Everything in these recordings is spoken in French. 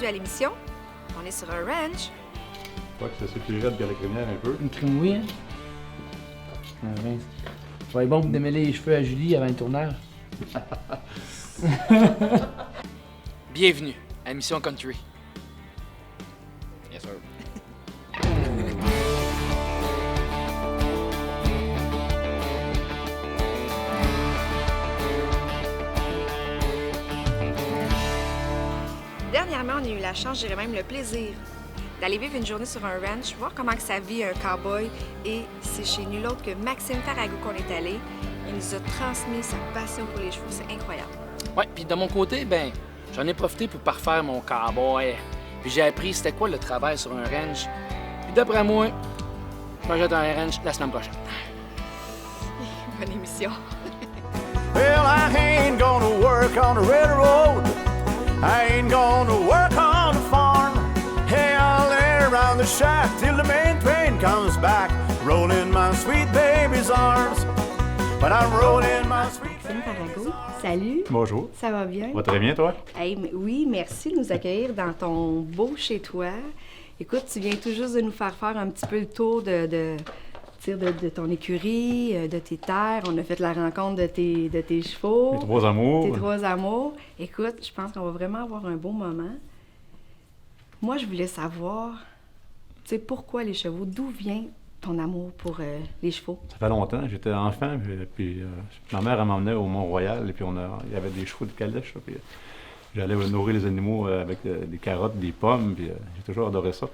Aujourd'hui à l'émission, on est sur un ranch. Je crois que c'est plus raide que la crémière un peu. Une crème oui, hein? Ah, ben, ça va être bon pour démêler les cheveux à Julie avant le tournage. Bienvenue à Mission Country. Yes, sir. Dernièrement, on a eu la chance, je dirais même le plaisir, d'aller vivre une journée sur un ranch, voir comment que ça vit un cowboy. Et c'est chez nul autre que Maxime Farragut qu'on est allé. Il nous a transmis sa passion pour les chevaux, c'est incroyable. Ouais, puis de mon côté, ben, j'en ai profité pour parfaire mon cowboy. Puis j'ai appris c'était quoi le travail sur un ranch. Puis d'après moi, je m'achète un ranch la semaine prochaine. Bonne émission. Well, I ain't gonna work on the railroad. I ain't gonna work on the farm. Hey, I'll lay around the shack till the main train comes back, rolling my sweet baby's arms. But I'm rolling my sweet Maxime Farragut, salut. Bonjour. Ça va bien? Ça va très bien, toi? Hey, oui, merci de nous accueillir dans ton beau chez toi. Écoute, tu viens tout juste de nous faire un petit peu le tour de ton écurie, de tes terres. On a fait la rencontre de tes chevaux. Les trois amours. Tes trois amours. Écoute, je pense qu'on va vraiment avoir un beau moment. Moi, je voulais savoir, tu sais, pourquoi les chevaux? D'où vient ton amour pour les chevaux? Ça fait longtemps. J'étais enfant, puis ma mère elle m'emmenait au Mont-Royal, et puis il y avait des chevaux de calèche, là, puis j'allais nourrir les animaux avec des carottes, des pommes, puis j'ai toujours adoré ça.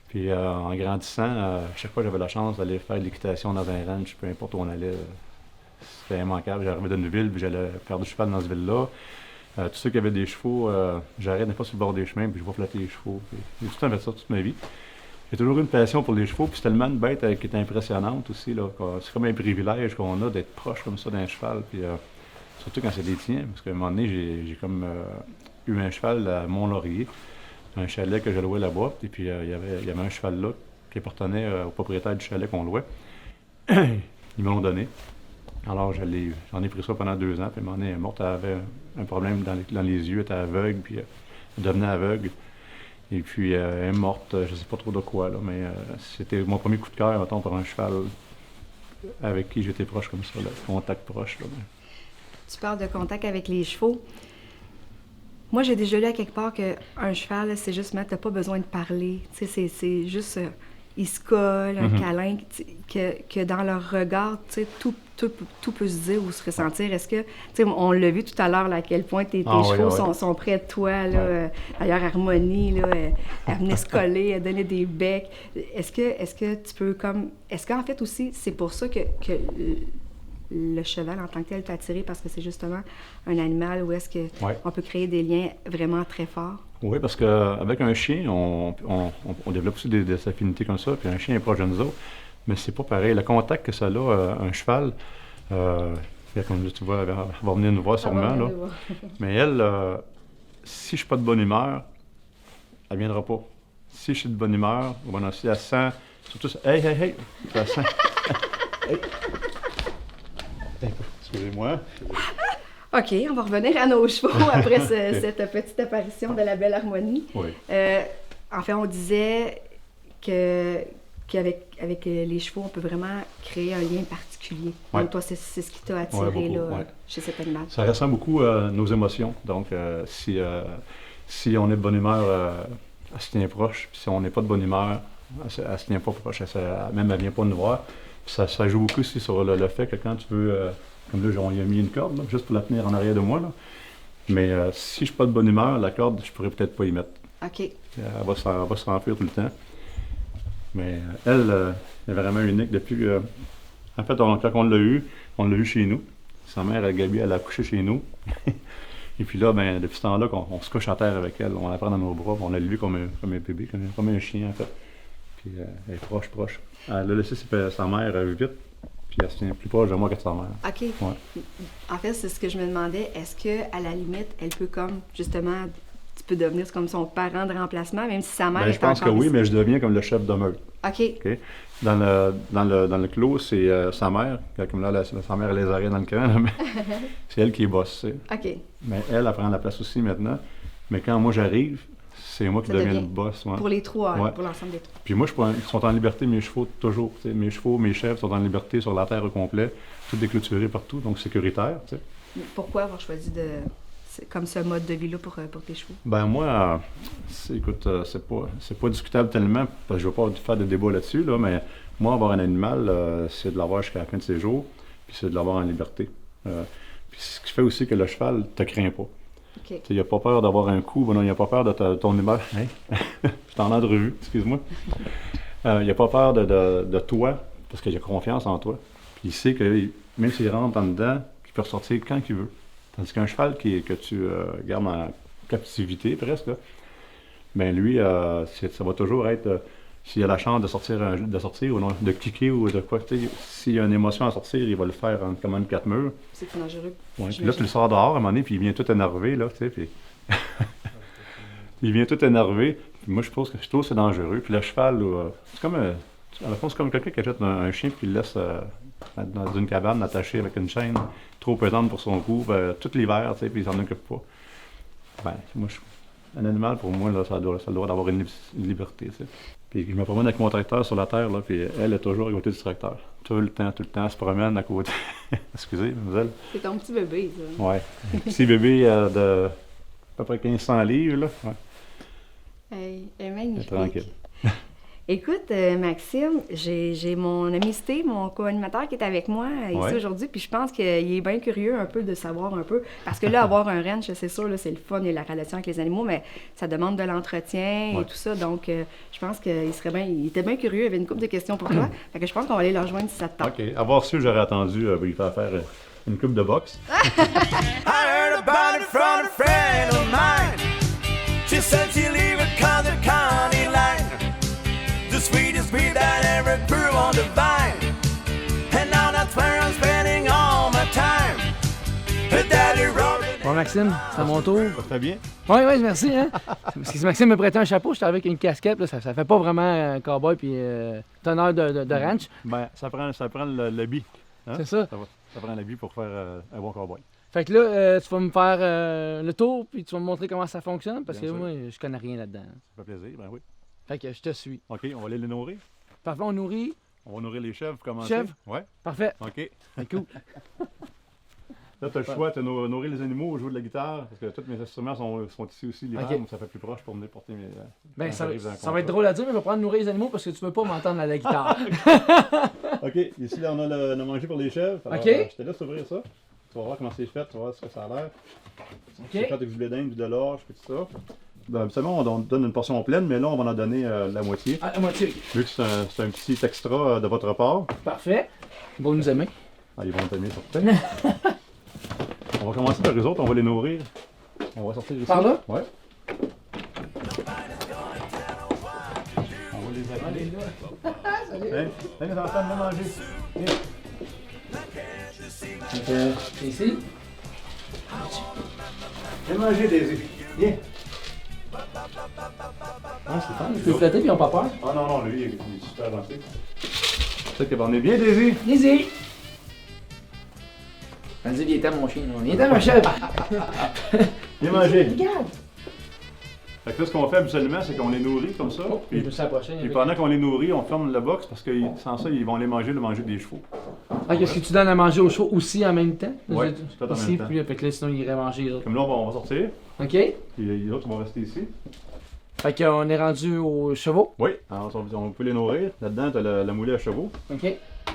Puis en grandissant, chaque fois que j'avais la chance d'aller faire de l'équitation dans un ranch, peu importe où on allait, c'était immanquable. J'arrivais d'une ville, puis j'allais faire du cheval dans cette ville-là. Tous ceux qui avaient des chevaux, j'arrêtais pas sur le bord des chemins, puis je vois flatter les chevaux. Puis j'ai tout le temps fait ça toute ma vie. J'ai toujours eu une passion pour les chevaux, puis c'est tellement une bête qui est impressionnante aussi, là. C'est comme un privilège qu'on a d'être proche comme ça d'un cheval, puis surtout quand c'est des tiens, parce qu'à un moment donné, j'ai comme eu un cheval à Mont-Laurier, un chalet que je louais là-bas, et puis il y avait un cheval là qui appartenait au propriétaire du chalet qu'on louait. Ils me l'ont donné. Alors j'en ai pris ça pendant 2 ans, puis à un moment donné, elle est morte, elle avait un problème dans les yeux, elle était aveugle, puis elle devenait aveugle. Et puis elle est morte, je ne sais pas trop de quoi, là, mais c'était mon premier coup de cœur, mettons, pour un cheval avec qui j'étais proche comme ça, là, contact proche. Là. Tu parles de contact avec les chevaux. Moi, j'ai déjà lu à quelque part qu'un cheval, là, c'est juste, t'as pas besoin de parler. Tu sais, c'est juste, ils se collent, un câlin, que dans leur regard, tu sais, tout peut se dire ou se ressentir. Est-ce que, tu sais, on l'a vu tout à l'heure, là, à quel point tes chevaux sont près de toi, là. Ouais. D'ailleurs, Harmonie, là, elle venait se coller, elle donnait des becs. Est-ce que tu peux comme... Est-ce qu'en fait aussi, c'est pour ça que le cheval en tant que tel t'a attiré, parce que c'est justement un animal où est-ce qu'on peut créer des liens vraiment très forts? Oui, parce qu'avec un chien, on développe aussi des affinités comme ça, puis un chien est proche de nous autres, mais c'est pas pareil. Le contact que ça a, un cheval, comme tu vois, elle va venir nous voir sûrement, là. Mais elle, si je suis pas de bonne humeur, elle viendra pas. Si je suis de bonne humeur, bon, si elle sent, surtout ça, hey, elle sent, hey. Excusez-moi. OK, on va revenir à nos chevaux après cette petite apparition de la belle Harmonie. Oui. En fait, on disait qu'avec les chevaux, on peut vraiment créer un lien particulier. Ouais. Donc, toi, c'est ce qui t'a attiré chez cet animal. Ça ressent beaucoup nos émotions. Donc, si on est de bonne humeur, elle se tient proche. Puis si on n'est pas de bonne humeur, elle se tient pas proche. Même elle vient pas nous voir. Puis ça joue beaucoup aussi sur le fait que quand tu veux... comme là, on y a mis une corde, là, juste pour la tenir en arrière de moi. Là. Mais si je ne suis pas de bonne humeur, la corde, je pourrais peut-être pas y mettre. OK. Elle va se remplir tout le temps. Mais elle est vraiment unique depuis... en fait, quand on l'a eu chez nous. Sa mère, Gabi, elle a accouché chez nous. Et puis là, ben, depuis ce temps-là, on se couche à terre avec elle. On la prend dans nos bras, on l'a lu comme un bébé, comme un chien, en fait. Puis elle est proche. Elle a laissé sa mère vite. Puis elle se tient plus proche de moi que de sa mère. OK. Ouais. En fait, c'est ce que je me demandais. Est-ce qu'à la limite, elle peut comme, justement, tu peux devenir comme son parent de remplacement, même si sa mère est Je pense que oui, mais je deviens comme le chef de meute. OK. Okay? Dans le clos, c'est sa mère. Comme là, sa mère, elle les arrête dans le camp. Mais c'est elle qui est boss. OK. Mais elle prend la place aussi maintenant. Mais quand moi j'arrive, c'est moi qui Ça deviens devient le boss. Ouais. Pour les trois, Ouais. pour l'ensemble des trois. Puis moi, ils sont en liberté, mes chevaux, toujours. T'sais, mes chevaux, mes chèvres sont en liberté sur la terre au complet, tout déclôturé partout, donc sécuritaire. T'sais. Pourquoi avoir choisi comme ce mode de vie-là pour tes chevaux? Ben moi, écoute, c'est pas discutable tellement, parce que je ne veux pas faire de débat là-dessus, là, mais moi, avoir un animal, c'est de l'avoir jusqu'à la fin de ses jours, puis c'est de l'avoir en liberté. Puis ce qui fait aussi que le cheval ne te craint pas. OK. Il n'a pas peur d'avoir un coup, il n'a pas peur de ton humeur. Hein? Je t'en ai de revue, excuse-moi. Il n'a pas peur de toi, parce qu'il a confiance en toi. Puis il sait que même s'il rentre en dedans, il peut ressortir quand il veut. Tandis qu'un cheval que tu gardes en captivité, presque, là, ben lui, ça va toujours être, s'il a la chance de sortir ou non, de cliquer ou de quoi, s'il y a une émotion à sortir, il va le faire en commande 4 murs. C'est dangereux. Ouais, puis là, tu le sors dehors à un moment donné, puis il vient tout énervé, là, tu sais, puis... il vient tout énervé. Puis moi, je trouve que c'est dangereux. Puis le cheval, c'est comme... à la fois, c'est comme quelqu'un qui achète un chien puis il le laisse dans une cabane attaché avec une chaîne trop pesante pour son cou, tout l'hiver, tu sais, puis il s'en occupe pas. Ben, moi, un animal, pour moi, là, ça a le droit d'avoir une liberté, tu sais. Puis je me promène avec mon tracteur sur la terre, là, puis elle est toujours à côté du tracteur. Tout le temps, elle se promène à côté. Excusez, mademoiselle. C'est ton petit bébé, ça. Ouais. Un petit bébé de à peu près 1500 livres, là. Ouais. Hey, elle est magnifique. Tranquille. Écoute, Maxime, j'ai mon ami Steve, mon co-animateur, qui est avec moi ici Ouais. aujourd'hui, puis je pense qu'il est bien curieux un peu de savoir un peu, parce que là, avoir un ranch, c'est sûr, là, c'est le fun et la relation avec les animaux, mais ça demande de l'entretien Ouais. et tout ça, donc je pense qu'il était bien curieux, il avait une couple de questions pour toi, fait que je pense qu'on va aller le rejoindre si ça te tente. OK. Avoir su, j'aurais attendu lui faire une coupe de boxe. I heard about it from a friend of mine. She said she leave it 'cause the county line. The sweetest weed that ever grew on the vine. And now that's where I'm spending all my time. Her daddy wrote it. Bon, Maxime, c'est à mon tour. Ça fait bien? Oui, merci, hein. Parce que si Maxime me prêtait un chapeau, j'étais avec une casquette, là, ça fait pas vraiment un cowboy puis teneur de ranch. Ben, ça prend l'habit. Hein? C'est ça. Ça prend l'habit pour faire un bon cowboy. Fait que là, tu vas me faire le tour puis tu vas me montrer comment ça fonctionne parce Bien que sûr. moi, je connais rien là-dedans. Ça fait plaisir, ben oui. Fait que je te suis. OK, on va aller les nourrir. Parfait, on nourrit. On va nourrir les chèvres pour commencer. Chèvres? Ouais, Parfait. OK. Fait que cool. Là, tu as le choix de nourrir les animaux ou jouer de la guitare, parce que tous mes instruments sont ici aussi l'hiver, OK. donc ça fait plus proche pour venir porter mes... Ben, quand ça j'arrive dans un va être concert. drôle à dire, mais je vais prendre nourrir les animaux parce que tu veux pas m'entendre à la guitare. OK, ici, là, on a le manger pour les chèvres. Alors, OK. Je te laisse ouvrir ça. Tu vas voir comment c'est fait, tu vas voir ce que ça a l'air. C'est OK. fait avec du blé d'Inde, de l'orge, puis tout ça. Ben, habituellement, on donne une portion pleine, mais là, on va en donner la moitié. À moitié. Vu que c'est un petit extra de votre part. Parfait. Ils vont nous aimer. Ah, ils vont t'aimer surtout. On va commencer par eux autres, on va les nourrir. On va sortir ici. Par là? Ouais. On va les appeler. Hey, les enfants, venez manger. Viens. C'est ici. Viens manger, Daisy. Viens. Ah, c'est fun. Tu peux flatter puis ils ont pas peur. Ah non, lui, il est super gentil. C'est que on est bien, Daisy. Easy. Vas-y, viens t'en mon chien. Viens t'en ma chèvre. Viens manger. Regarde. Fait que là, ce qu'on fait habituellement, c'est qu'on les nourrit comme ça. Oh, je me suis approché. Puis pendant qu'on les nourrit, on ferme le box parce que sans ça, ils vont aller manger le manger des chevaux. Ah, qu'est-ce que tu donnes à manger aux chevaux aussi en même temps? Ouais, Ici, tout en même temps. puis fait que là, sinon, ils iraient manger les autres. Comme là, on va sortir. OK? Puis les autres vont rester ici. Fait qu'on est rendu aux chevaux. Oui. Alors, on peut les nourrir. Là-dedans, tu as la moulée à chevaux. OK?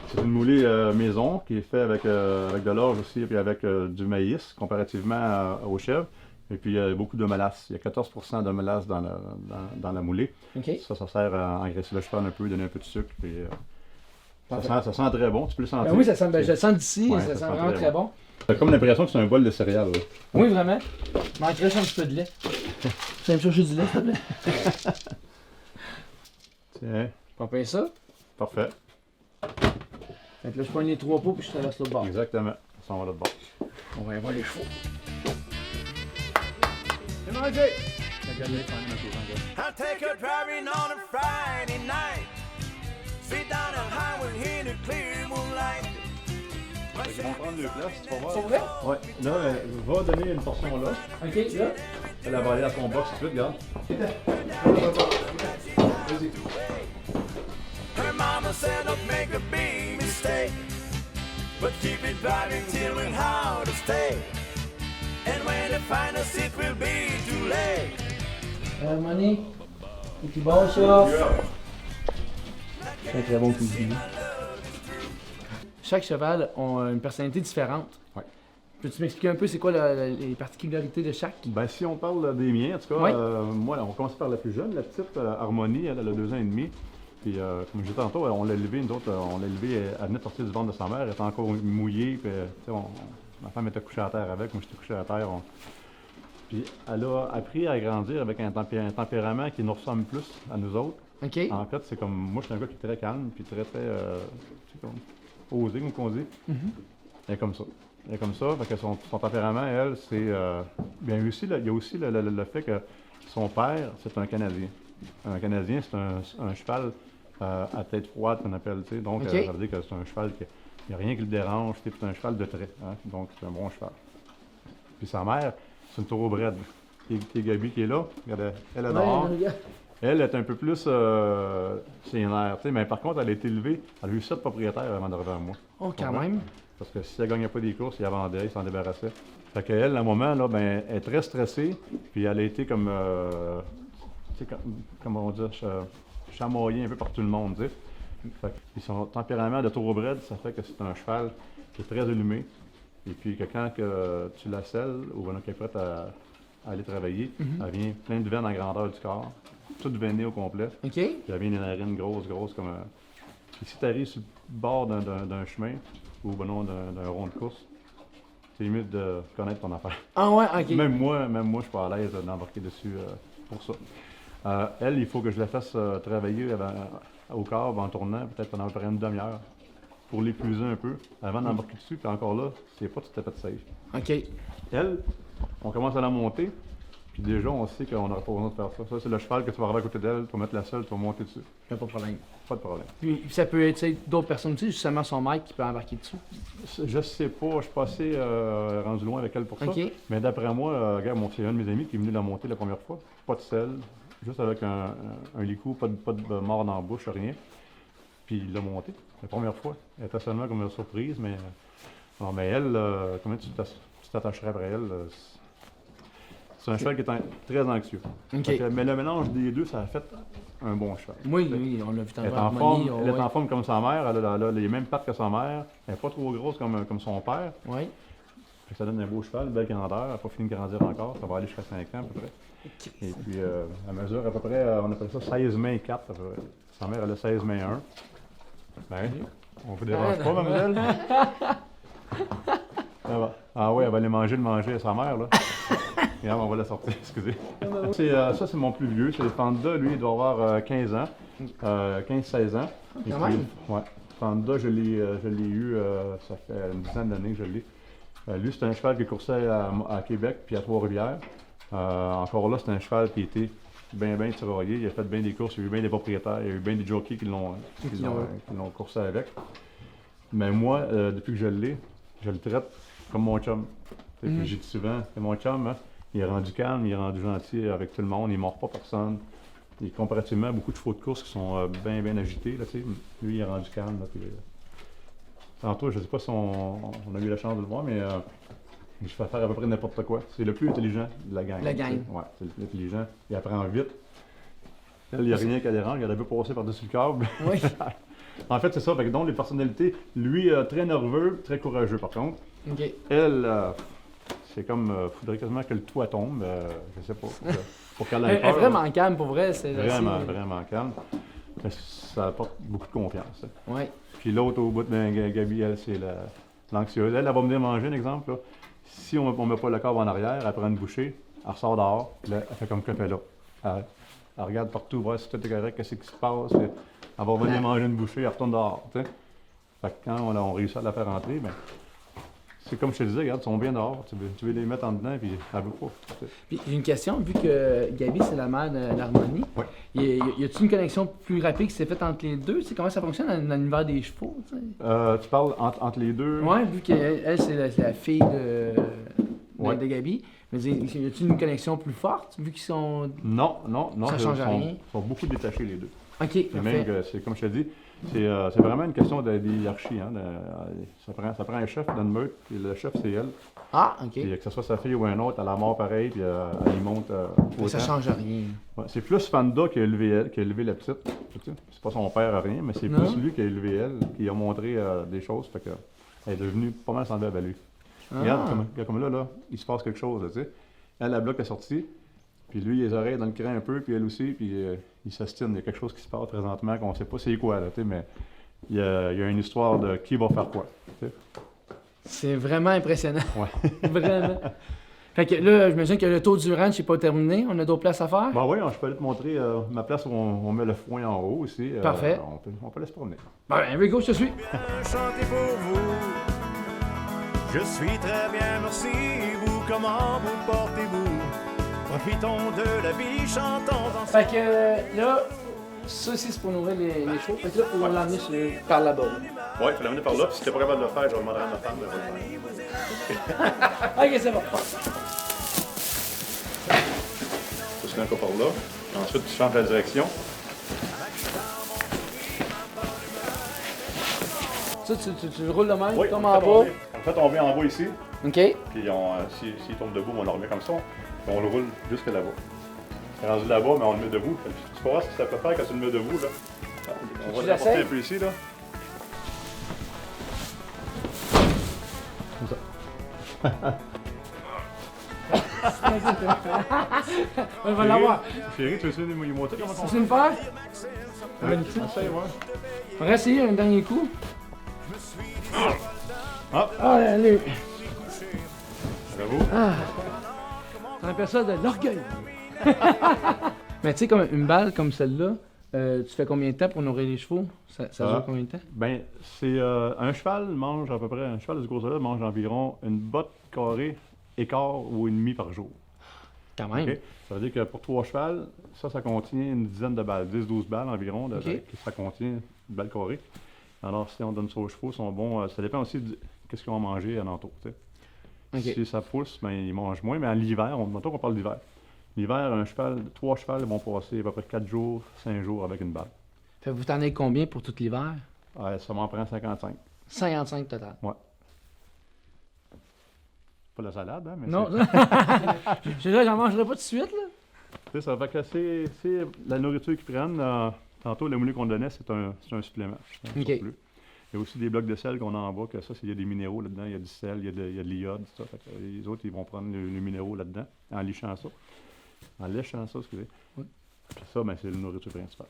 C'est une moulée maison qui est faite avec de l'orge aussi et avec du maïs comparativement aux chèvres. Et puis, il y a beaucoup de mélasse. Il y a 14% de mélasse dans la moulée. OK? Ça sert à engraisser le cheval un peu, donner un peu de sucre. Puis, Parfait. ça sent très bon. Tu peux le sentir. Ben oui, ça sent, je le sens d'ici. Ouais, ça sent vraiment très bon. T'as comme l'impression que c'est un bol de céréales. Là. Oui, vraiment. Je manquerais juste un petit peu de lait. Tu vas me chercher du lait, s'il te plaît? Tiens, On paye ça. parfait. Fait que là, je prends les 3 pots puis je traverse l'autre bord. Exactement. Ça, on va là-bas. On va y voir les chevaux. C'est mangé! I take her driving on a Friday night. Straight down the highway in the clear moonlight. Ils vont prendre deux places, tu vas voir. C'est vrai? Ouais. Là, va donner une portion là. OK, là. Elle va aller à son box tout de suite, regarde. Her mama said don't make a big mistake, but keep it driving till we how to stay. And when they find us it will be too late. Harmonie. Et puis bon, ça. C'est un très bon cuisinier. Chaque cheval a une personnalité différente. Ouais. Peux-tu m'expliquer un peu c'est quoi les particularités de chaque? Ben, si on parle des miens, en tout cas, Ouais. moi, on commence par la plus jeune, la petite Harmonie, elle a 2 ans et demi. Puis, comme je disais tantôt, on l'a élevée, nous autres, on l'a élevée, elle venait de sortir du ventre de sa mère, elle était encore mouillée, puis, tu sais, ma femme était couchée à terre avec, moi j'étais couché à terre. Puis, elle a appris à grandir avec un tempérament qui nous ressemble plus à nous autres. OK. En fait, c'est comme, moi, je suis un gars qui est très calme, puis très, c'est comme, osé, comme qu'on dit. Elle est comme ça. Elle est comme ça, fait que son tempérament, elle, c'est... bien aussi, il y a aussi le fait que son père, c'est un Canadien. Un Canadien, c'est un cheval à tête froide, qu'on appelle, tu sais. Donc, OK. ça veut dire que c'est un cheval qui... Il n'y a rien qui le dérange, c'est un cheval de trait, hein? Donc c'est un bon cheval. Puis sa mère, c'est une thoroughbred, qui est Gabi qui est là. Regarde, elle est dehors. Elle est un peu plus sénère, tu sais, mais par contre, elle a été élevée, elle a eu 7 propriétaires avant d'arriver à moi. Oh, quand même. Parce que si elle ne gagnait pas des courses, il la vendait, il s'en débarrassait. Fait qu'elle, à un moment, là, ben, elle est très stressée, puis elle a été comme, tu sais, comment on dit, chamoyée un peu par tout le monde, tu sais. Puis son tempérament de thoroughbred, ça fait que c'est un cheval qui est très allumé. Et puis que quand que tu la selles ou qu'elle est prête à aller travailler, elle vient plein de veines en grandeur du corps, toute veinée au complet. OK. Puis elle vient des narines grosses comme un... Puis si tu arrives sur le bord d'un chemin ou d'un rond de course, c'est limite de connaître ton affaire. Ah ouais, OK. Même moi, je suis pas à l'aise d'embarquer dessus pour ça. Elle, il faut que je la fasse travailler au corps en tournant, peut-être pendant à peu près une demi-heure, pour l'épuiser un peu, avant d'embarquer dessus. Puis encore là, c'est pas tout à fait safe. OK. Elle, on commence à la monter, puis déjà, on sait qu'on n'aura pas besoin de faire ça. Ça, c'est le cheval que tu vas arriver à côté d'elle, tu vas mettre la selle, tu vas monter dessus. Pas de problème. Pas de problème. Puis ça peut être tu sais, d'autres personnes aussi, justement son maître qui peut embarquer dessus. Je sais pas, je suis pas assez rendu loin avec elle pour ça. OK. Mais d'après moi, regarde, c'est un de mes amis qui est venu la monter la première fois. Pas de selle, juste avec un licou, pas de mort dans la bouche, rien. Puis il l'a monté la première fois. Elle était seulement comme une surprise, mais. Non, mais elle, comment tu t'attacherais après elle? C'est un cheval qui est très anxieux. OK. Fait que, mais le mélange des deux, ça a fait un bon cheval. Oui, on l'a vu Elle est tantôt. en forme, elle est en forme comme sa mère, elle a les mêmes pattes que sa mère, elle n'est pas trop grosse comme son père. Oui. Fait que ça donne un beau cheval, une belle grandeur, elle n'a pas fini de grandir encore, ça va aller jusqu'à 5 ans à peu près. OK. Et puis elle mesure à peu près, on appelle ça 16 mains 4 à peu près. Sa mère elle a 16 mains 1. Ben, on vous dérange pas, mademoiselle? Ça va. Ah oui, elle va aller manger à sa mère là. Regarde, on va la sortir, excusez. Ça, c'est mon plus vieux. C'est Fanda, lui, il doit avoir 15 ans. 15-16 ans. Et Quand puis, même. ouais. Fanda, je l'ai eu, ça fait une dizaine d'années que je l'ai. Lui, c'est un cheval qui coursait à Québec puis à Trois-Rivières. Encore là, c'est un cheval qui était bien tiraillé. Il a fait bien des courses, il y a eu bien des propriétaires, il y a eu bien des jockeys qui l'ont coursé avec. Mais moi, depuis que je l'ai, je le traite comme mon chum. Puis j'ai dit souvent, c'est mon chum, hein? Il est rendu calme, il est rendu gentil avec tout le monde, il ne mord pas personne. Il y a comparativement beaucoup de chevaux de course qui sont bien agités. Là, lui, il est rendu calme. Là, puis, tantôt, je ne sais pas si on a eu la chance de le voir, mais je fais faire à peu près n'importe quoi. C'est le plus intelligent de la gang. La gang. Ouais, c'est le plus intelligent. Il apprend vite. Elle, il n'y a rien qu'à déranger, elle a vu passer par-dessus le câble. Oui. En fait, c'est ça. Fait que donc, les personnalités, lui, très nerveux, très courageux par contre. OK. Elle, c'est comme, faudrait quasiment que le toit tombe, je sais pas, pour qu'elle ait Elle est peur. vraiment calme pour vrai. C'est Vraiment, assez- vraiment calme. Mais ça apporte beaucoup de confiance. Hein. Oui. Puis l'autre au bout de Gabi, elle, c'est l'anxieuse. Elle va venir manger, un exemple. Là. Si on ne met pas le corps en arrière, elle prend une bouchée, elle ressort dehors, puis là, elle fait comme qu'elle fait là. Elle regarde partout, voir si tout est correct, qu'est-ce qui se passe. Elle va revenir manger une bouchée, elle retourne dehors. T'sais. Fait que quand on réussit à la faire rentrer, ben, c'est comme je te disais, regarde, ils sont bien dehors. Tu veux les mettre en dedans, puis elle veut pas. Puis j'ai une question, vu que Gabi, c'est la mère de l'harmonie. Oui. Y a-t-il une connexion plus rapide qui s'est faite entre les deux? Tu sais, comment ça fonctionne dans l'univers des chevaux? Tu sais? Tu parles entre les deux? Ouais, vu qu'elle, c'est la fille de Ouais. Gabi. Mais y a-t-il une connexion plus forte, vu qu'ils sont... Non. Ça Ils change sont, rien. sont beaucoup détachés, les deux. OK, Et même parfait. que, c'est comme je te dis, c'est vraiment une question de hiérarchie. Hein, ça prend un chef dans une meute, puis le chef, c'est elle. Ah, OK. Puis que ce soit sa fille ou un autre, elle a la mort pareil, puis elle y monte Mais ça autant. change rien. Ouais, c'est plus Fanda qui a élevé elle, qui a élevé la petite. Tu sais. C'est pas son père à rien, mais c'est Non. plus lui qui a élevé elle, qui a montré des choses. Fait que elle est devenue pas mal semblable à lui. Ah. Regarde, comme là, il se passe quelque chose, là, tu sais. Elle, la bloque est sortie, puis lui, les oreilles dans le cran un peu, puis elle aussi, puis il s'ostine. Il y a quelque chose qui se passe présentement qu'on sait pas c'est quoi, là, tu sais, mais il y a une histoire de qui va faire quoi, tu sais. C'est vraiment impressionnant. Ouais. Vraiment. Fait que là, je j'imagine que le tour du ranch n'est pas terminé. On a d'autres places à faire. Ben oui, je peux aller te montrer ma place où on met le foin en haut aussi. Parfait. On peut laisser promener. Ben, Rico, je te suis. Bien chanter pour vous. Je suis très bien, merci. Vous, comment vous portez-vous? Profitons de la vie, chantons ensemble. Fait que là, ça ici, c'est pour nourrir les chevaux. Fait que là, on va l'emmener par là-bas. Oui, il faut l'amener par là, puis si t'es pas capable de le faire, je vais demander à ma femme de le faire. OK, c'est bon. Tu se mets encore par là. Ensuite, tu changes la direction. Ça, tu le roules de même, Oui, tu tombes on en le bas. fait tomber en bas ici, OK. puis s'il tombe debout, on le remet comme ça, puis on le roule jusque là-bas. Rendu là-bas, mais on le met debout. Tu peux voir ce que ça peut faire quand tu le mets debout, là. On va l'apporter un peu ici, là. On va l'avoir. Chérie, tu veux essayer de lui montrer comment on Tu veux me faire? fait? Essaye, ouais. On va essayer un dernier coup. Hop. Ah, allez. Bravo. On appelle ça de l'orgueil. Mais tu sais, comme une balle comme celle-là, tu fais combien de temps pour nourrir les chevaux? Ça dure combien de temps? Ben, c'est un cheval mange à peu près, un cheval de ce gros-là mange environ une botte carrée, écart ou une demi par jour. Quand même. OK? Ça veut dire que pour 3 chevals, ça contient une dizaine de balles, 10-12 balles environ, OK. ça contient une balle carrée. Alors, si on donne ça aux chevaux, ils sont bons. Ça dépend aussi de qu'est-ce qu'ils vont manger alentour. Tu sais. OK. Si ça pousse, ben, ils mangent moins, mais en l'hiver, mettons qu'on parle d'hiver. L'hiver, 3 chevals vont passer à peu près 4 jours, 5 jours avec une balle. Fait que vous t'en avez combien pour tout l'hiver? Ouais, ça m'en prend 55. 55 total. Ouais. Pas la salade, hein, mais Non, c'est... j'en mangerai pas tout de suite, là. Tu sais, ça fait que c'est la nourriture qu'ils prennent. Tantôt, le menu qu'on donnait, c'est un supplément. C'est un OK. surplus. Il y a aussi des blocs de sel qu'on a en bas, que ça, il y a des minéraux là-dedans, il y a du sel, il y a de l'iode, ça. Fait que les autres, ils vont prendre les minéraux là-dedans, en léchant ça. En léchant ça, excusez. Oui. Puis ça, ben, c'est la nourriture principale.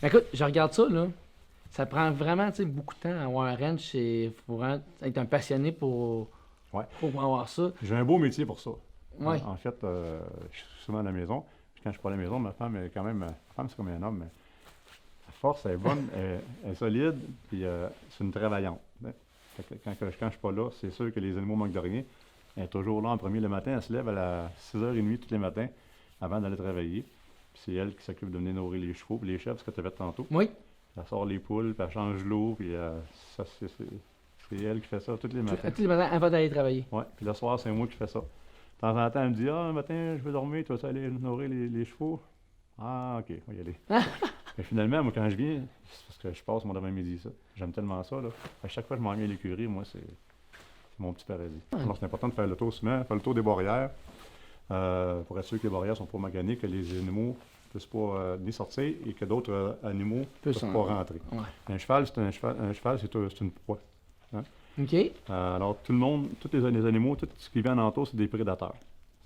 Mais écoute, je regarde ça, là. Ça prend vraiment, tu sais, beaucoup de temps à avoir un ranch. Il faut vraiment être un passionné pour avoir ça. J'ai un beau métier pour ça. Ouais. En fait, je suis souvent à la maison. Puis quand je suis pas à la maison, ma femme est quand même... Ma femme, c'est comme un homme, mais sa force, elle est bonne, elle est solide, puis c'est une travaillante. Hein. Fait que quand je suis pas là, c'est sûr que les animaux manquent de rien. Elle est toujours là en premier le matin. Elle se lève à 6h30 tous les matins avant d'aller travailler. Puis c'est elle qui s'occupe de venir nourrir les chevaux, puis les chèvres, ce que tu avais tantôt. Oui. Elle sort les poules, puis elle change l'eau, puis ça, c'est elle qui fait ça tous les matins. Tous les matins avant d'aller travailler. Oui, puis le soir, c'est moi qui fais ça. De temps en temps, elle me dit « Ah, un matin, je vais dormir, tu vas aller nourrir les chevaux? » Ah, OK, on va y aller. Mais finalement, moi, quand je viens, c'est parce que je passe mon avant-midi, ça. J'aime tellement ça, là. À chaque fois que je m'en viens à l'écurie, moi, c'est mon petit paradis. Alors, c'est important de faire le tour souvent, faire le tour des barrières, pour être sûr que les barrières sont pas maganées, que les animaux ne puissent pas ni sortir et que d'autres animaux ne puissent pas rentrer. Ouais. Un cheval, c'est une proie. Hein? OK. Alors, tout le monde, tous les animaux, tout ce qui vient en entour, c'est des prédateurs.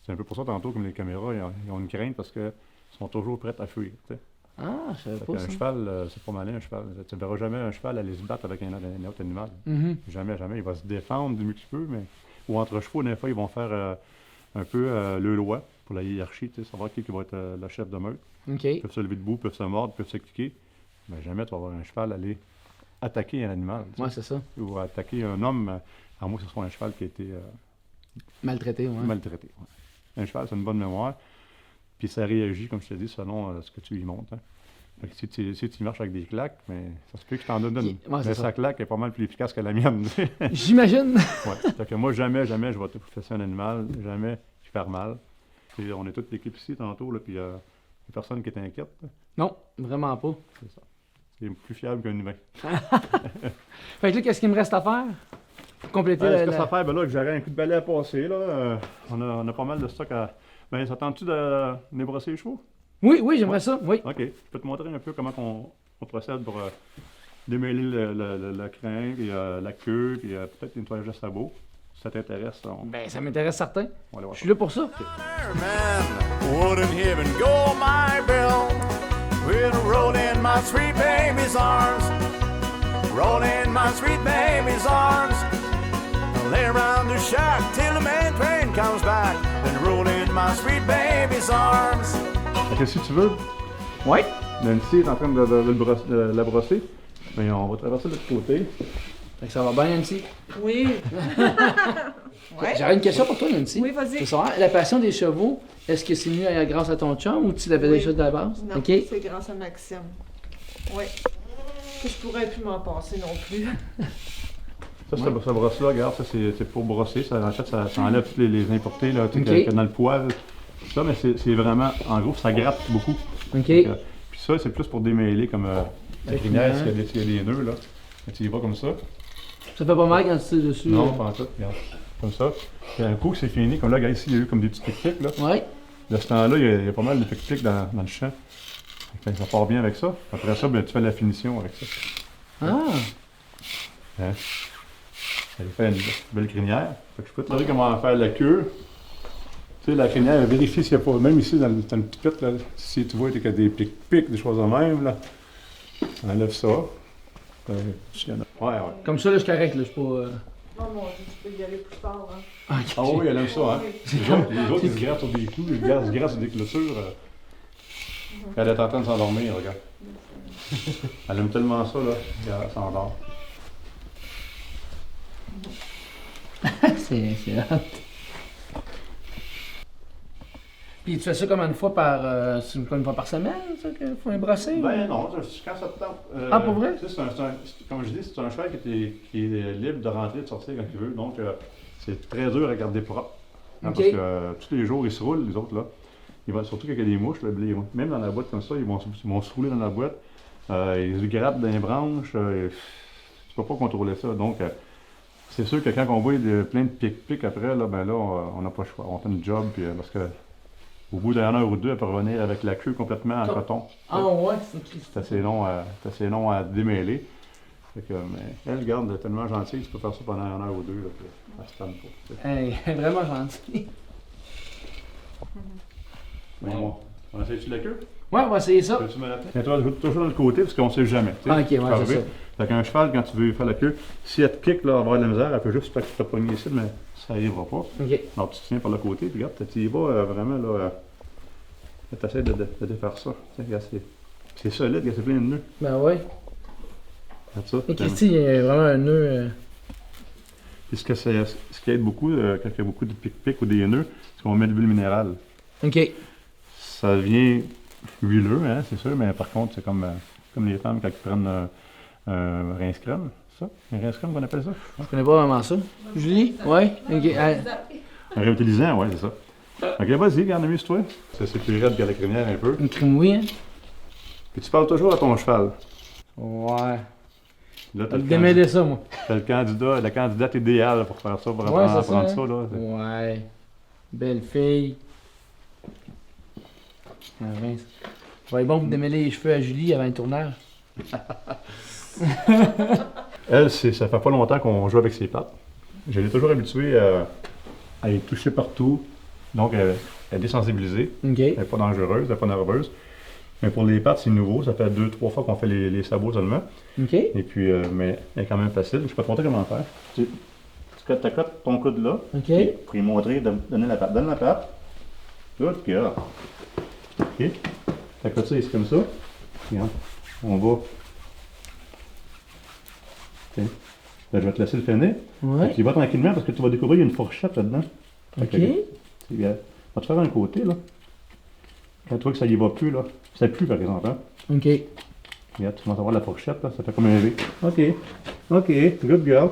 C'est un peu pour ça, tantôt, comme les caméras, ils ont une crainte parce qu'ils sont toujours prêts à fuir. Tu sais. Ah, je savais Fait pas qu'un ça. cheval, c'est pas malin, un cheval. Tu ne verras jamais un cheval aller se battre avec un autre animal. Mhm. Jamais, jamais. Il va se défendre du mieux qu'il peut, mais... Ou entre chevaux, des fois, ils vont faire un peu le loi pour la hiérarchie, tu sais, savoir qui va être le chef de meute. OK. Ils peuvent se lever debout, peuvent se mordre, peuvent se cliquer. Mais jamais tu vas voir un cheval aller attaquer un animal. tu sais. Ouais, c'est ça. Ou attaquer un homme, à moins que ce soit un cheval qui a été Maltraité, ouais. maltraité. Ouais. Un cheval, c'est une bonne mémoire. Puis ça réagit, comme je te dis, selon ce que tu lui montres. Hein. Fait que si tu marches avec des claques, mais ça se peut que je t'en donne une. Ouais, c'est Mais ça. sa claque est pas mal plus efficace que la mienne. J'imagine. Ouais. Fait que moi, jamais je vais te faire ça un animal. Jamais. super mal. Puis on est toute l'équipe ici tantôt, là, puis il y a personne qui est inquiète. Là. Non, vraiment pas. C'est ça. C'est plus fiable qu'un humain. Fait que là, qu'est-ce qu'il me reste à faire? Pour compléter Ce que ça fait, ben là, que j'aurais un coup de balai à passer, là. On a pas mal de stock à... Ben, ça tente-tu de débrosser les chevaux? Oui, oui, j'aimerais ça, oui. OK. Je peux te montrer un peu comment on procède pour démêler le crin, puis la queue, puis peut-être nettoyage de sabot. Si ça t'intéresse, Ben, ça m'intéresse certain. on va aller voir Je ça. suis là pour ça. Man, wouldn't even go my bill. We'll roll in my sweet baby's arms. Roll in my sweet baby's arms. Lay around the shack till the main train comes back. Then roll in my sweet baby's arms. Fait que si tu veux, Oui. Nancy est en train de la brosser, mais on va traverser de l'autre côté. Fait que ça va bien, Nancy? Oui. Ouais. J'aurais une question pour toi, Nancy. Oui, vas-y. Je veux savoir, la passion des chevaux, est-ce que c'est venu grâce à ton chum ou tu l'avais Oui. déjà de la base? Non, OK. c'est grâce à Maxime. Oui. Que je pourrais plus m'en passer non plus. Ça, cette brosse-là, regarde, ça c'est pour brosser. Ça, en fait, ça enlève tous les impuretés là, tu sais, Ok. qu'il y a dans le poil. Ça, mais c'est vraiment, en gros, ça gratte beaucoup. OK. Puis ça, c'est plus pour démêler comme la Avec crinière, une s'il y a des nœuds, là. Mais tu y vas comme ça. Ça fait pas mal quand tu tires dessus. Non, pas en tout, regarde. Comme ça. Puis un coup que c'est fini, comme là, regarde ici, il y a eu comme des petits pics-pics, là. Ouais. De ce temps-là, il y a pas mal de pics-pics dans le champ. Fait que ça part bien avec ça. Après ça, ben, tu fais la finition avec ça. Ah. Hein? Elle fait une belle crinière. Fait que je peux te montrer comment faire la queue. Tu sais, la crinière, vérifie s'il n'y a pas, même ici dans le petit pit, là, si tu vois qu'il y a des pics-pics, des choses de même, là, on enlève ça. S'il y en a. Ouais, ouais. Comme ça, là, je suis correct, là. Je suis pas. Non, mon Dieu, tu peux y aller plus tard. Hein. Ah, Ah oui, elle aime ça, hein. Les autres, ils se grattent sur des clous, ils se grattent sur des clôtures. Elle est en train de s'endormir, regarde. Elle aime tellement ça, là, qu'elle s'endort. c'est hot. Puis tu fais ça comme une fois par. C'est une fois par semaine, ça, qu'il faut les brosser? Ben non, quand ça te tente. Ah, pour vrai? Tu sais, comme je dis, c'est un cheval qui est libre de rentrer et de sortir quand il veut. Donc, c'est très dur à garder propre. Hein, Ok. Parce que tous les jours, ils se roulent, les autres, là. Surtout quand il y a des mouches, là, même dans la boîte comme ça, ils vont se rouler dans la boîte. Ils se grattent dans les branches. Tu peux pas contrôler ça. Donc, c'est sûr que quand on voit plein de pics-pics après, là, ben là, on n'a pas le choix. On fait une job, puis, parce que au bout d'un heure ou deux, elle peut revenir avec la queue complètement en coton. Ah, ouais, c'est C'est assez long à démêler. Fait que, mais elle, garde, elle est tellement gentille, tu peux faire ça pendant une heure ou deux, là, puis elle se tanne pas. Tu sais. Elle est vraiment gentille. Bon, on essaie-tu la queue? Ouais, on va essayer ça. Peux-tu me la faire? Tiens-toi toujours dans le côté, parce qu'on sait jamais. tu sais. Ah, ok, Tu peux ouais, arriver. c'est ça. Fait qu'un cheval, quand tu veux faire la queue, si elle te pique, là, elle va avoir de la misère, elle peut juste te pogner ici, mais ça n'arrivera pas. Ok. Alors, tu te tiens par le côté, puis regarde, tu y vas vraiment, là, tu essaies de défaire ça. Tu sais, regarde, c'est solide, regarde, c'est plein de nœuds. Ben ouais. Regarde ça. Et Christy, il y a vraiment un nœud. Puis ce qui aide beaucoup, quand il y a beaucoup de pic-pic ou des nœuds, c'est qu'on met de l'huile minérale. Ok. Ça devient huileux, hein, c'est sûr, mais par contre, c'est comme les femmes quand ils prennent un rince crème, ça? Un rince crème qu'on appelle ça? Je connais pas vraiment ça. Julie? Ouais? Ok. Un réutilisant, ouais, c'est ça. Ok, vas-y, garde mieux sur toi. Ça, c'est plus raide que la crémière un peu. Une crème oui, hein? Puis tu parles toujours à ton cheval. Ouais. Là, Je t'as vais le, démêler ça, moi. t'as le candidat, la candidate idéale pour faire ça, pour Ouais, apprendre c'est ça, ça, là. Ouais. Belle fille. Ah, mince. Ça va être bon pour démêler les cheveux à Julie avant le tournage. Elle, ça fait pas longtemps qu'on joue avec ses pattes. Je l'ai toujours habituée à les toucher partout. Donc, elle est désensibilisée. Ok. Elle n'est pas dangereuse, elle n'est pas nerveuse. Mais pour les pattes, c'est nouveau. Ça fait 2-3 fois qu'on fait les sabots seulement. Ok. Et puis, mais elle est quand même facile. Je peux te montrer comment faire. Tu accotes ton coude là. Ok. Pour lui montrer, donner la patte. Donne la patte. Good girl. OK. T'accotes ça ici comme ça. Regarde. On va. Tiens. Là, je vais te laisser le finir. Ouais. Tu y vas tranquillement parce que tu vas découvrir qu'il y a une fourchette là-dedans. Ok. C'est bien. On va te faire un côté, là. Quand tu vois que ça y va plus, là. Ça pue, par exemple, hein. Ok. Regarde, tu commences à voir la fourchette, là. Ça fait comme un V. OK. OK. Good girl.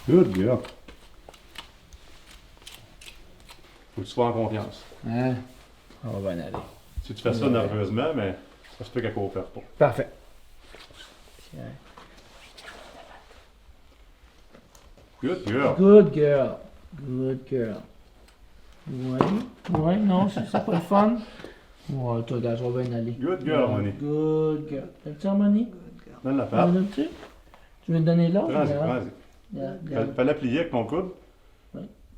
Good girl. Faut que tu sois en confiance. Hein? On va bien aller. Si tu fais ça nerveusement, mais ça se peut qu'elle coopère pas. Parfait. Tiens. Good girl. Good girl. Good girl. Ouais, non, c'est pas le fun. Ouais, toi, gars, je vais bien aller. Good girl, Moni. Good girl. T'as-tu Harmonie? Donne la patte. Tu veux me donner l'autre? Prends-y, Regarde. prends-y. Regarde. Fais-la plier avec ton coude.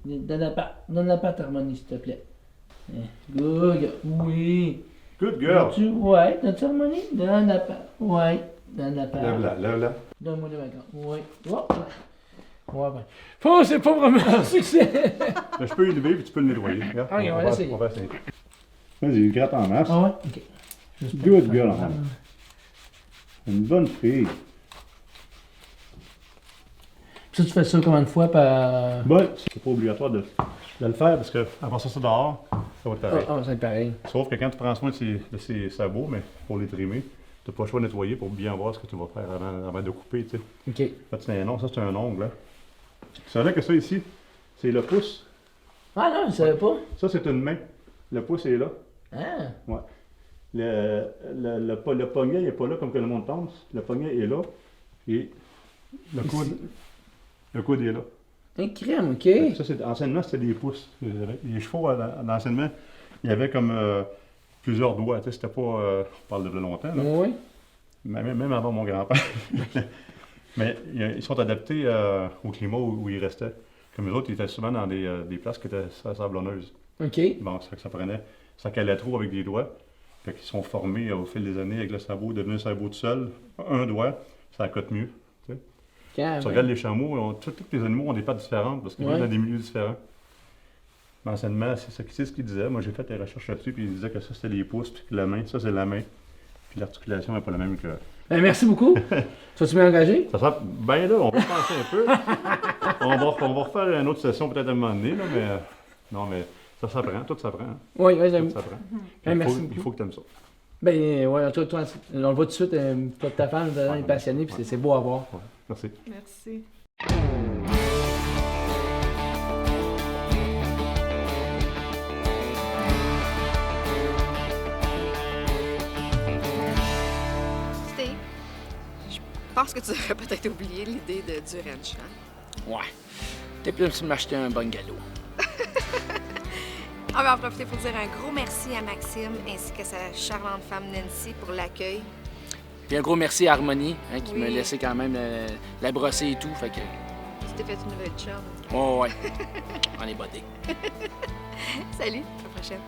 Donne la patte, Harmonie, s'il te plaît. Good girl. Oui. Good girl. Ouais, t'as-tu Harmonie? Donne la patte. Ouais, donne la patte. Lève-la, lève-la. Donne-moi les vacances. Oui. Oh. Ouais, ben. Oh, c'est pas vraiment un succès. Mais je peux y lever puis tu peux le nettoyer. Regarde, Ok, on va essayer. On va essayer. Vas-y, gratte en masse. Ah ouais? Ok. Good girl, enfant. Une bonne fille. Ça, tu fais ça combien de fois par. Bon, c'est pas obligatoire de le faire parce que avant ça dehors, ça va être pareil. Ah, c'est pareil. Sauf que quand tu prends soin de ses sabots, mais pour les trimer, tu n'as pas le choix de nettoyer pour bien voir ce que tu vas faire avant de couper, tu sais. Ok. En fait, c'est un ongle, ça c'est un ongle, là. Tu savais que ça ici, c'est le pouce. Ah non, je savais pas. Ça c'est une main. Le pouce est là. Ah. Ouais. Le poignet n'est pas là comme que le monde pense. Le poignet est là. Et le coude est là. Un crème, ok. Ça, anciennement, c'était des pouces. Les chevaux, anciennement, il y avait comme plusieurs doigts. Tu sais, c'était pas. On parle de longtemps, là. Oui. Même avant mon grand-père. Mais ils sont adaptés au climat où ils restaient. Comme les autres, ils étaient souvent dans des places qui étaient sablonneuses. Ok. Bon, ça calait trop avec des doigts. Fait qu'ils sont formés au fil des années avec le sabot, devenir un sabot tout seul. Un doigt, ça accote mieux. Tu sais. Tu regardes les chameaux, tous les animaux ont des pattes différentes parce qu'ils vivent dans des milieux différents. Mais anciennement, c'est ce qu'ils disaient. Moi, j'ai fait des recherches là-dessus, puis ils disaient que ça, c'était les pouces, puis que la main, ça, c'est la main. Puis l'articulation n'est pas la même que. Ben, merci beaucoup. Tu vas-tu m'engager? Ça sera. Ben là, on va penser un peu. on va refaire une autre session peut-être à un moment donné, là, mais. Non, mais ça s'apprend, tout s'apprend. Hein. Oui, j'aime. Tout s'apprend. Ben, merci Il faut que tu aimes ça. Ben, ouais, toi, on le voit tout de suite, toi, ta femme, elle est passionnée, puis c'est beau à voir. Ouais, merci. Merci. Steve, je pense que tu aurais peut-être oublié l'idée du ranch, hein? Ouais. T'es plus de m'acheter un bungalow. On va en profiter pour dire un gros merci à Maxime ainsi que sa charmante femme Nancy pour l'accueil. Puis un gros merci à Harmonie, hein, qui Oui. m'a laissé quand même la brosser et tout. Fait que. Tu t'es fait une nouvelle chum. Oh, ouais. On est bottés. Salut, à la prochaine.